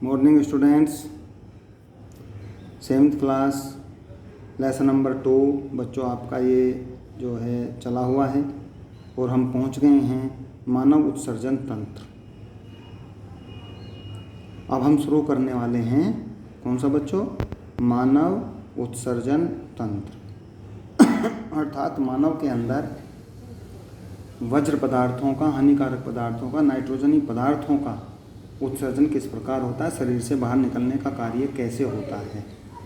Morning students, 7th class lesson number 2 बच्चों आपका ये जो है चला हुआ है और हम पहुंच गए हैं मानव उत्सर्जन तंत्र। अब हम शुरू करने वाले हैं कौन सा बच्चों? मानव उत्सर्जन तंत्र अर्थात मानव के अंदर वज्र पदार्थों का, हानिकारक पदार्थों का, नाइट्रोजनी पदार्थों का उत्सर्जन किस प्रकार होता है, शरीर से बाहर निकलने का कार्य कैसे होता है।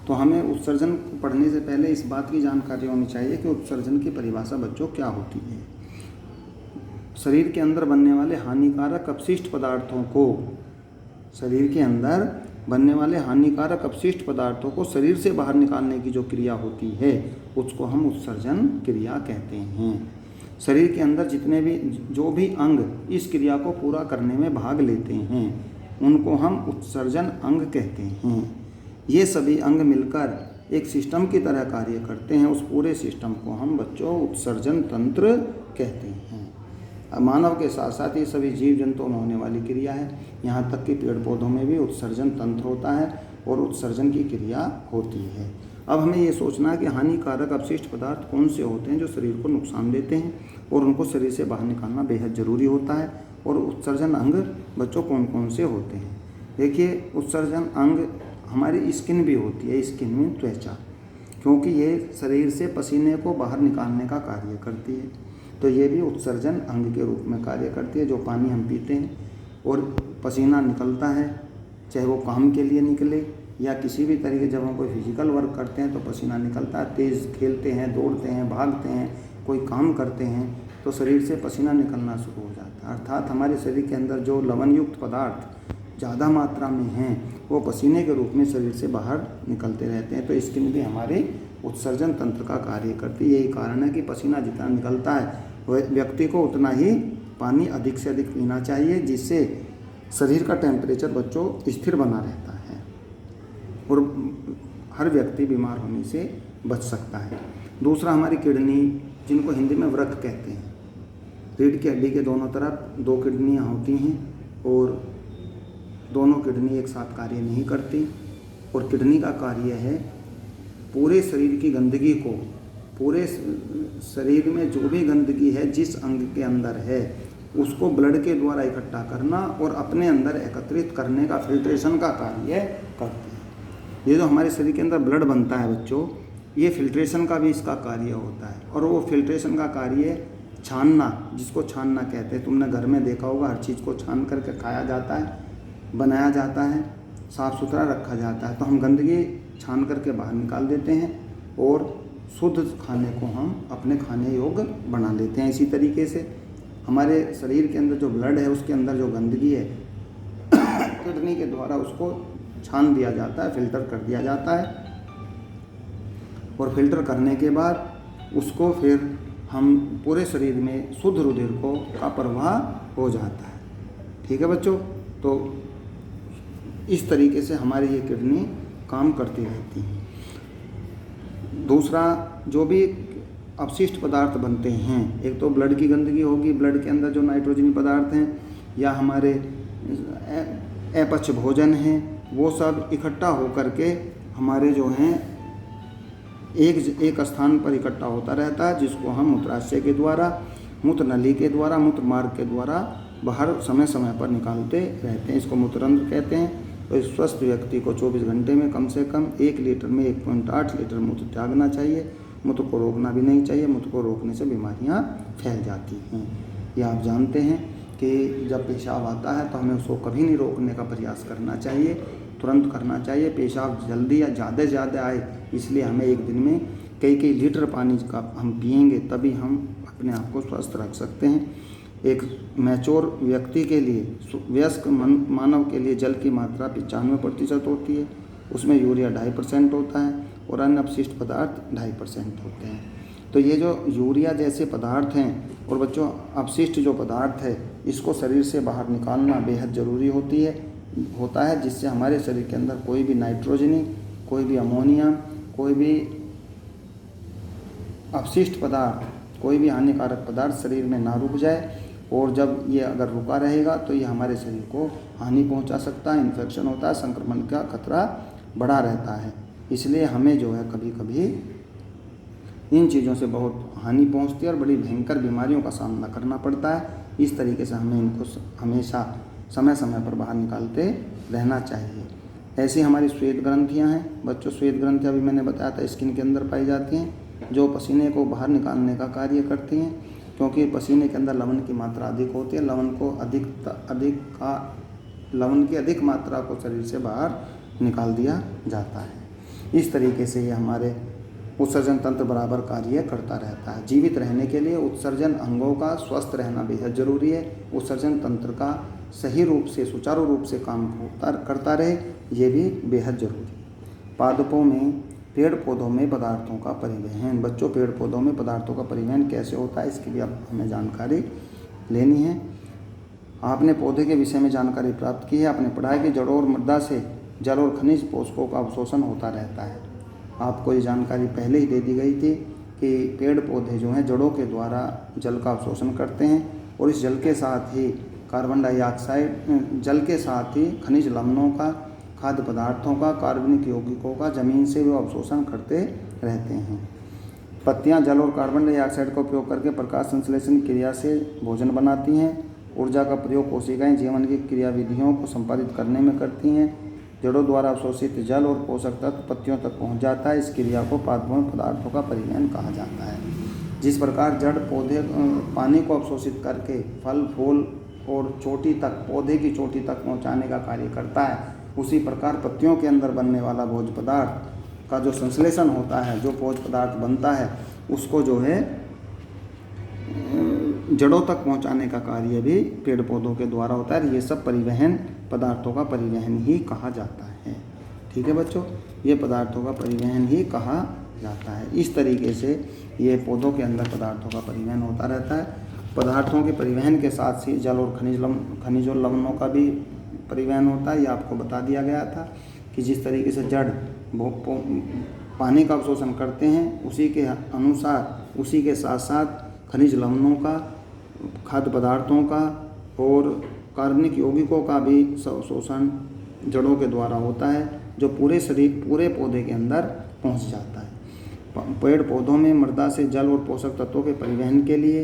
तो हमें उत्सर्जन पढ़ने से पहले इस बात की जानकारी होनी चाहिए कि उत्सर्जन की परिभाषा बच्चों क्या होती है। शरीर के अंदर बनने वाले हानिकारक अपशिष्ट पदार्थों को, शरीर के अंदर बनने वाले हानिकारक अपशिष्ट पदार्थों को शरीर से बाहर निकालने की जो क्रिया होती है उसको हम उत्सर्जन क्रिया कहते हैं। शरीर के अंदर जितने भी जो भी अंग इस क्रिया को पूरा करने में भाग लेते हैं उनको हम उत्सर्जन अंग कहते हैं। ये सभी अंग मिलकर एक सिस्टम की तरह कार्य करते हैं। उस पूरे सिस्टम को हम बच्चों उत्सर्जन तंत्र कहते हैं। मानव के साथ साथ ये सभी जीव जंतुओं में होने वाली क्रिया है। यहाँ तक कि पेड़ पौधों में भी उत्सर्जन तंत्र होता है और उत्सर्जन की क्रिया होती है। अब हमें ये सोचना है कि हानिकारक अपशिष्ट पदार्थ कौन से होते हैं जो शरीर को नुकसान देते हैं और उनको शरीर से बाहर निकालना बेहद ज़रूरी होता है। और उत्सर्जन अंग बच्चों कौन कौन से होते हैं? देखिए, उत्सर्जन अंग हमारी स्किन भी होती है, स्किन में त्वचा, क्योंकि ये शरीर से पसीने को बाहर निकालने का कार्य करती है। तो ये भी उत्सर्जन अंग के रूप में कार्य करती है। जो पानी हम पीते हैं और पसीना निकलता है, चाहे वो काम के लिए निकले या किसी भी तरीके जब हम कोई फिजिकल वर्क करते हैं तो पसीना निकलता है। तेज़ खेलते हैं, दौड़ते हैं, भागते हैं, कोई काम करते हैं तो शरीर से पसीना निकलना शुरू हो जाता है। अर्थात हमारे शरीर के अंदर जो लवण युक्त पदार्थ ज़्यादा मात्रा में हैं वो पसीने के रूप में शरीर से बाहर निकलते रहते हैं। तो स्किन भी हमारे उत्सर्जन तंत्र का कार्य करती है। यही कारण है कि पसीना जितना निकलता है व्यक्ति को उतना ही पानी अधिक से अधिक पीना चाहिए, जिससे शरीर का टेम्परेचर बच्चों स्थिर बना रहता है और हर व्यक्ति बीमार होने से बच सकता है। दूसरा, हमारी किडनी, जिनको हिंदी में वृक्क कहते हैं। रीढ़ की हड्डी के दोनों तरफ 2 किडनियाँ होती हैं और दोनों किडनी एक साथ कार्य नहीं करती। और किडनी का कार्य है पूरे शरीर की गंदगी को, पूरे शरीर में जो भी गंदगी है जिस अंग के अंदर है उसको ब्लड के द्वारा इकट्ठा करना और अपने अंदर एकत्रित करने का, फिल्ट्रेशन का कार्य करती है। ये जो हमारे शरीर के अंदर ब्लड बनता है बच्चों, ये फिल्ट्रेशन का भी इसका कार्य होता है। और वो फिल्ट्रेशन का कार्य छानना, जिसको छानना कहते हैं। तुमने घर में देखा होगा, हर चीज़ को छान करके खाया जाता है, बनाया जाता है, साफ़ सुथरा रखा जाता है। तो हम गंदगी छान करके बाहर निकाल देते हैं और शुद्ध खाने को हम अपने खाने योग्य बना लेते हैं। इसी तरीके से हमारे शरीर के अंदर जो ब्लड है उसके अंदर जो गंदगी है किडनी के द्वारा उसको छान दिया जाता है, फिल्टर कर दिया जाता है। और फिल्टर करने के बाद उसको फिर हम पूरे शरीर में शुद्ध रुधिर का प्रवाह हो जाता है। ठीक है बच्चों, तो इस तरीके से हमारी ये किडनी काम करती रहती है। दूसरा, जो भी अपशिष्ट पदार्थ बनते हैं, एक तो ब्लड की गंदगी होगी, ब्लड के अंदर जो नाइट्रोजनी पदार्थ हैं या हमारे अपच भोजन हैं, वो सब इकट्ठा होकर के हमारे जो हैं एक स्थान पर इकट्ठा होता रहता है, जिसको हम मूत्राशय के द्वारा, मूत्र नली के द्वारा, मूत्र मार्ग के द्वारा बाहर समय समय पर निकालते रहते हैं। इसको मूत्ररंध्र कहते हैं। तो इस स्वस्थ व्यक्ति को 24 घंटे में कम से कम 1 लीटर में 1.8 लीटर मूत्र त्यागना चाहिए। मूत्र को रोकना भी नहीं चाहिए। मूत्र को रोकने से बीमारियां फैल जाती हैं। ये आप जानते हैं कि जब पेशाब आता है तो हमें उसको कभी नहीं रोकने का प्रयास करना चाहिए, तुरंत करना चाहिए। पेशाब जल्दी या ज़्यादा से ज़्यादा आए, इसलिए हमें एक दिन में कई लीटर पानी का हम पिएंगे, तभी हम अपने आप को स्वस्थ रख सकते हैं। एक मैच्योर व्यक्ति के लिए, वयस्क मानव के लिए जल की मात्रा 95% होती है। उसमें यूरिया 2.5% होता है और अन्य अपशिष्ट पदार्थ 2.5% होते हैं। तो ये जो यूरिया जैसे पदार्थ हैं और बच्चों अपशिष्ट जो पदार्थ है, इसको शरीर से बाहर निकालना बेहद ज़रूरी होता है, जिससे हमारे शरीर के अंदर कोई भी नाइट्रोजनी, कोई भी अमोनिया, कोई भी अपशिष्ट पदार्थ, कोई भी हानिकारक पदार्थ शरीर में ना रुक जाए और जब ये अगर रुका रहेगा तो ये हमारे शरीर को हानि पहुंचा सकता है, इन्फेक्शन होता है, संक्रमण का खतरा बढ़ा रहता है। इसलिए हमें जो है कभी कभी इन चीज़ों से बहुत हानि पहुंचती है और बड़ी भयंकर बीमारियों का सामना करना पड़ता है। इस तरीके से हमें इनको हमेशा समय समय पर बाहर निकालते रहना चाहिए। ऐसी हमारी श्वेत ग्रंथियाँ हैं बच्चों। श्वेत ग्रंथियाँ भी मैंने बताया था स्किन के अंदर पाई जाती हैं, जो पसीने को बाहर निकालने का कार्य करती हैं, क्योंकि पसीने के अंदर लवण की मात्रा अधिक होती है। लवण की अधिक मात्रा को शरीर से बाहर निकाल दिया जाता है। इस तरीके से ये हमारे उत्सर्जन तंत्र बराबर कार्य करता रहता है। जीवित रहने के लिए उत्सर्जन अंगों का स्वस्थ रहना बेहद जरूरी है। उत्सर्जन तंत्र का सही रूप से सुचारू रूप से काम करता रहे, ये भी बेहद जरूरी है। पादपों में पेड़ पौधों में पदार्थों का परिवहन। बच्चों, पेड़ पौधों में पदार्थों का परिवहन कैसे होता है इसकी भी अब हमें जानकारी लेनी है। आपने पौधे के विषय में जानकारी प्राप्त की है। आपने पढ़ा है कि जड़ों और मृदा से जल और खनिज पोषकों का अवशोषण होता रहता है। आपको ये जानकारी पहले ही दे दी गई थी कि पेड़ पौधे जो हैं जड़ों के द्वारा जल का अवशोषण करते हैं और इस जल के साथ ही कार्बन डाइऑक्साइड, जल के साथ ही खनिज लवणों का, खाद्य पदार्थों का, कार्बनिक यौगिकों का जमीन से वो अवशोषण करते रहते हैं। पत्तियां जल और कार्बन डाइऑक्साइड का उपयोग करके प्रकाश संश्लेषण क्रिया से भोजन बनाती हैं। ऊर्जा का प्रयोग कोशिकाएं जीवन की क्रियाविधियों को संपादित करने में करती हैं। जड़ों द्वारा अवशोषित जल और पोषक तत्व पत्तियों तक पहुंच जाता है। इस क्रिया को पादपों पदार्थों का परिवहन कहा जाता है। जिस प्रकार जड़ पौधे पानी को अवशोषित करके फल फूल और चोटी तक, पौधे की चोटी तक पहुंचाने का कार्य करता है, उसी प्रकार पत्तियों के अंदर बनने वाला भोज्य पदार्थ का जो संश्लेषण होता है, जो भोज्य पदार्थ बनता है, उसको जो है जड़ों तक पहुंचाने का कार्य भी पेड़ पौधों के द्वारा होता है। ये सब परिवहन पदार्थों का परिवहन ही कहा जाता है। ठीक है बच्चों, ये पदार्थों का परिवहन ही कहा जाता है। इस तरीके से ये पौधों के अंदर पदार्थों का परिवहन होता रहता है। पदार्थों के परिवहन के साथ ही जल और खनिज और लवणों का भी परिवहन होता है। ये आपको बता दिया गया था कि जिस तरीके से जड़ पानी का अवशोषण करते हैं, उसी के अनुसार, उसी के साथ साथ खनिज लवणों का, खाद्य पदार्थों का और कार्बनिक यौगिकों का भी अवशोषण जड़ों के द्वारा होता है, जो पूरे शरीर, पूरे पौधे के अंदर पहुंच जाता है। पेड़ पौधों में मृदा से जल और पोषक तत्वों के परिवहन के लिए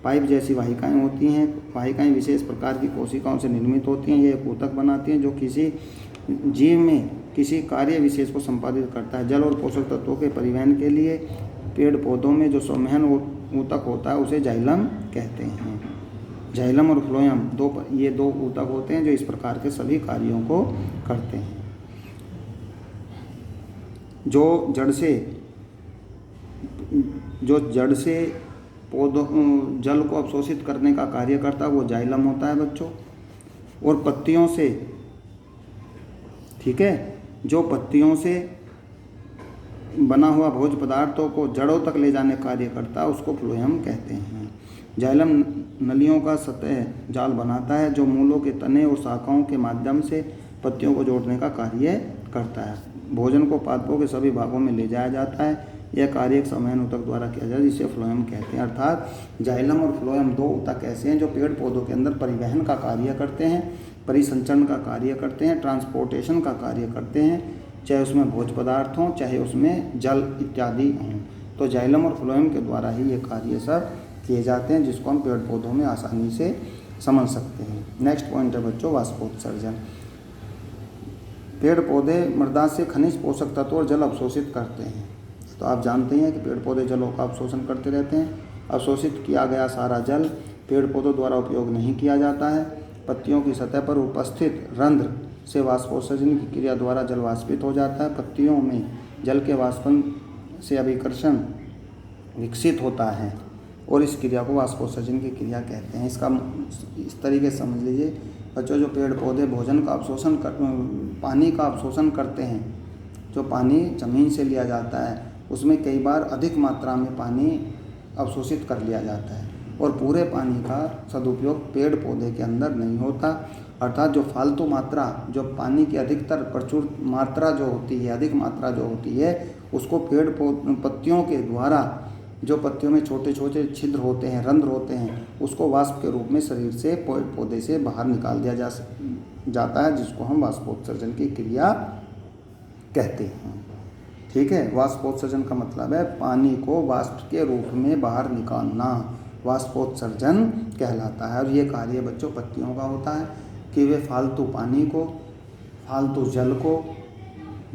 पाइप जैसी वाहिकाएं होती हैं। वाहिकाएं विशेष प्रकार की कोशिकाओं से निर्मित होती हैं। ये एक ऊतक बनाती हैं जो किसी जीव में किसी कार्य विशेष को संपादित करता है। जल और पोषक तत्वों के परिवहन के लिए पेड़ पौधों में जो संवहन ऊतक होता है उसे जाइलम कहते हैं। जाइलम और फ्लोएम ये दो ऊतक होते हैं जो इस प्रकार के सभी कार्यों को करते हैं। जो जड़ से पौधों जल को अवशोषित करने का कार्य करता है वो जाइलम होता है बच्चों। और पत्तियों से, ठीक है, जो पत्तियों से बना हुआ भोज्य पदार्थों को जड़ों तक ले जाने का कार्य करता है उसको फ्लोएम कहते हैं। जाइलम नलियों का सतह जाल बनाता है जो मूलों के तने और शाखाओं के माध्यम से पत्तियों को जोड़ने का कार्य करता है। भोजन को पादपों के सभी भागों में ले जाया जाता है। यह कार्य एक संवहन ऊतक द्वारा किया जाता है जिसे फ्लोएम कहते हैं। अर्थात जाइलम और फ्लोएम दो ऊतक ऐसे हैं जो पेड़ पौधों के अंदर परिवहन का कार्य करते हैं, परिसंचरण का कार्य करते हैं, ट्रांसपोर्टेशन का कार्य करते हैं, चाहे उसमें भोज्य पदार्थ हों, चाहे उसमें जल इत्यादि हों। तो जाइलम और फ्लोएम के द्वारा ही ये कार्य सब किए जाते हैं, जिसको हम पेड़ पौधों में आसानी से समझ सकते हैं। नेक्स्ट पॉइंट है बच्चों वाष्पोत्सर्जन। पेड़ पौधे मृदा से खनिज, पोषक तत्व और जल अवशोषित करते हैं। तो आप जानते हैं कि पेड़ पौधे जलों का अवशोषण करते रहते हैं। अवशोषित किया गया सारा जल पेड़ पौधों द्वारा उपयोग नहीं किया जाता है। पत्तियों की सतह पर उपस्थित रंध्र से वाष्पोत्सर्जन की क्रिया द्वारा जल वाष्पित हो जाता है। पत्तियों में जल के वाष्पन से अभिकर्षण विकसित होता है और इस क्रिया को वाष्पोत्सर्जन की क्रिया कहते हैं। इसका इस तरीके से समझ लीजिए बच्चों, जो पेड़ पौधे भोजन का अवशोषण पानी का अवशोषण करते हैं, जो पानी ज़मीन से लिया जाता है उसमें कई बार अधिक मात्रा में पानी अवशोषित कर लिया जाता है और पूरे पानी का सदुपयोग पेड़ पौधे के अंदर नहीं होता। अर्थात जो फालतू मात्रा, जो पानी की अधिकतर प्रचुर मात्रा जो होती है, अधिक मात्रा जो होती है, उसको पेड़ पत्तियों के द्वारा जो पत्तियों में छोटे छोटे छिद्र होते हैं, रंध्र होते हैं, उसको वाष्प के रूप में शरीर से पौधे से बाहर निकाल दिया जाता है, जिसको हम वाष्पोत्सर्जन की क्रिया कहते हैं। ठीक है, वाष्पोत्सर्जन का मतलब है पानी को वाष्प के रूप में बाहर निकालना, वाष्पोत्सर्जन कहलाता है। और ये कार्य बच्चों पत्तियों का होता है कि वे फालतू पानी को, फालतू जल को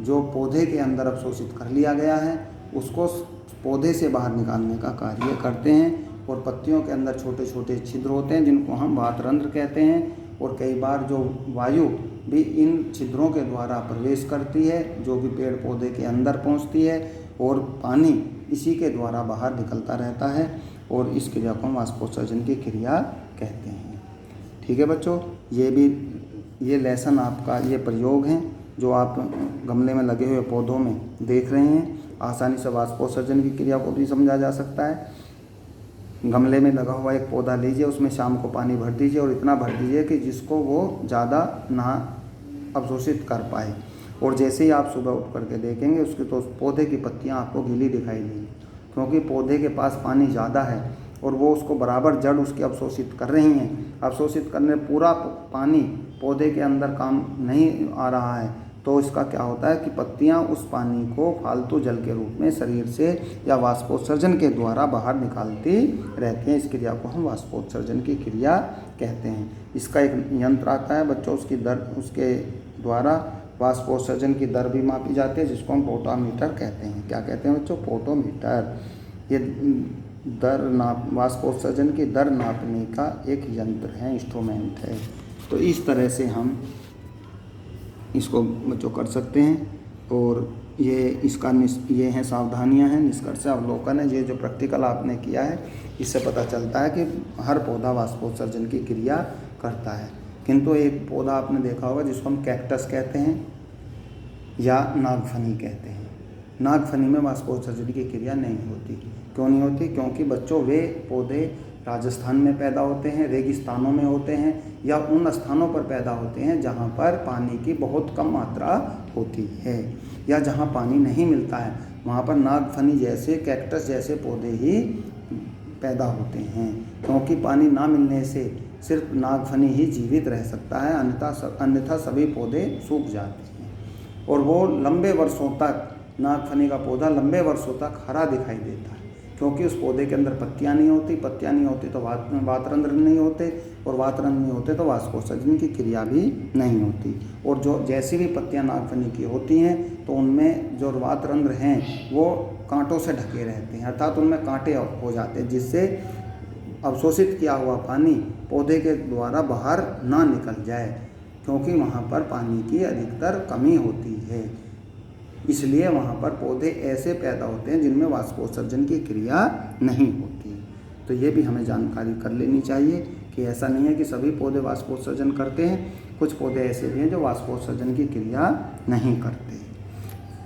जो पौधे के अंदर अवशोषित कर लिया गया है उसको पौधे से बाहर निकालने का कार्य करते हैं। और पत्तियों के अंदर छोटे छोटे छिद्र होते हैं जिनको हम वातरंध्र कहते हैं। और कई बार जो वायु भी इन छिद्रों के द्वारा प्रवेश करती है, जो कि पेड़ पौधे के अंदर पहुंचती है, और पानी इसी के द्वारा बाहर निकलता रहता है, और इस क्रिया को हम वाष्पोत्सर्जन की क्रिया कहते हैं। ठीक है बच्चों, ये लेसन आपका, ये प्रयोग हैं जो आप गमले में लगे हुए पौधों में देख रहे हैं। आसानी से वाष्पोत्सर्जन की क्रिया को भी समझा जा सकता है। गमले में लगा हुआ एक पौधा लीजिए, उसमें शाम को पानी भर दीजिए, और इतना भर दीजिए कि जिसको वो ज़्यादा ना अवशोषित कर पाए। और जैसे ही आप सुबह उठ करके देखेंगे उसके तो उस पौधे की पत्तियां आपको गीली दिखाई देंगी, क्योंकि पौधे के पास पानी ज़्यादा है और वो उसको बराबर जड़ उसकी अवशोषित कर रही हैं। अवशोषित करने पूरा पानी पौधे के अंदर काम नहीं आ रहा है, तो इसका क्या होता है कि पत्तियां उस पानी को फालतू जल के रूप में शरीर से या वाष्पोत्सर्जन के द्वारा बाहर निकालती रहती हैं। इस क्रिया को हम वाष्पोत्सर्जन की क्रिया कहते हैं। इसका एक यंत्र आता है बच्चों, उसके द्वारा वाष्पोत्सर्जन की दर भी मापी जाती है, जिसको हम पोटोमीटर कहते हैं। क्या कहते हैं बच्चों? पोटोमीटर। ये वाष्पोत्सर्जन की दर नापने का एक यंत्र है, इंस्ट्रूमेंट है। तो इस तरह से हम इसको बच्चों कर सकते हैं। और ये हैं सावधानियां हैं, निष्कर्ष अवलोकन है। ये जो प्रैक्टिकल आपने किया है इससे पता चलता है कि हर पौधा वाष्पोत्सर्जन की क्रिया करता है, किंतु एक पौधा आपने देखा होगा जिसको हम कैक्टस कहते हैं या नागफनी कहते हैं। नागफनी में वाष्पोत्सर्जन की क्रिया नहीं होती। क्यों नहीं होती? क्योंकि बच्चों वे पौधे राजस्थान में पैदा होते हैं, रेगिस्तानों में होते हैं, या उन स्थानों पर पैदा होते हैं जहाँ पर पानी की बहुत कम मात्रा होती है, या जहाँ पानी नहीं मिलता है। वहाँ पर नागफनी जैसे, कैक्टस जैसे पौधे ही पैदा होते हैं, क्योंकि पानी ना मिलने से सिर्फ नागफनी ही जीवित रह सकता है, अन्यथा सभी पौधे सूख जाते हैं। और वो लंबे वर्षों तक, नागफनी का पौधा लंबे वर्षों तक हरा दिखाई देता है, क्योंकि उस पौधे के अंदर पत्तियां नहीं होती तो वातरंध्र नहीं होते, और वातरंध्र नहीं होते तो वाष्पोत्सर्जन की क्रिया भी नहीं होती। और जो जैसी भी पत्तियां नागफनी की होती हैं तो उनमें जो वातरंध्र हैं वो कांटों से ढके रहते हैं, अर्थात उनमें कांटे हो जाते हैं, जिससे अवशोषित किया हुआ पानी पौधे के द्वारा बाहर ना निकल जाए, क्योंकि वहाँ पर पानी की अधिकतर कमी होती है। इसलिए वहाँ पर पौधे ऐसे पैदा होते हैं जिनमें वाष्पोत्सर्जन की क्रिया नहीं होती। तो ये भी हमें जानकारी कर लेनी चाहिए कि ऐसा नहीं है कि सभी पौधे वाष्पोत्सर्जन करते हैं, कुछ पौधे ऐसे भी हैं जो वाष्पोत्सर्जन की क्रिया नहीं करते।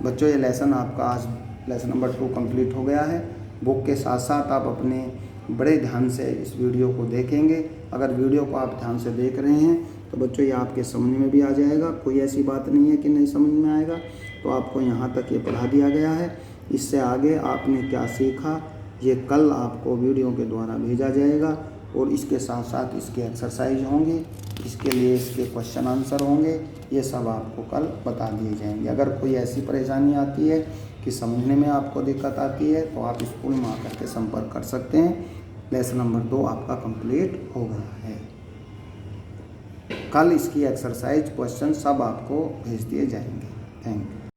बच्चों, ये लेसन आपका आज लेसन नंबर 2 कंप्लीट हो गया है। बुक के साथ साथ आप अपने बड़े ध्यान से इस वीडियो को देखेंगे। अगर वीडियो को आप ध्यान से देख रहे हैं तो बच्चों ये आपके समझ में भी आ जाएगा, कोई ऐसी बात नहीं है कि नहीं समझ में आएगा। तो आपको यहाँ तक ये पढ़ा दिया गया है। इससे आगे आपने क्या सीखा ये कल आपको वीडियो के द्वारा भेजा जाएगा, और इसके साथ साथ इसके एक्सरसाइज होंगे, इसके लिए इसके क्वेश्चन आंसर होंगे, ये सब आपको कल बता दिए जाएंगे। अगर कोई ऐसी परेशानी आती है कि समझने में आपको दिक्कत आती है तो आप स्कूल में आकर के संपर्क कर सकते हैं। लेसन नंबर 2 आपका कंप्लीट हो गया है। कल इसकी एक्सरसाइज क्वेश्चन सब आपको भेज दिए जाएंगे। Thank you.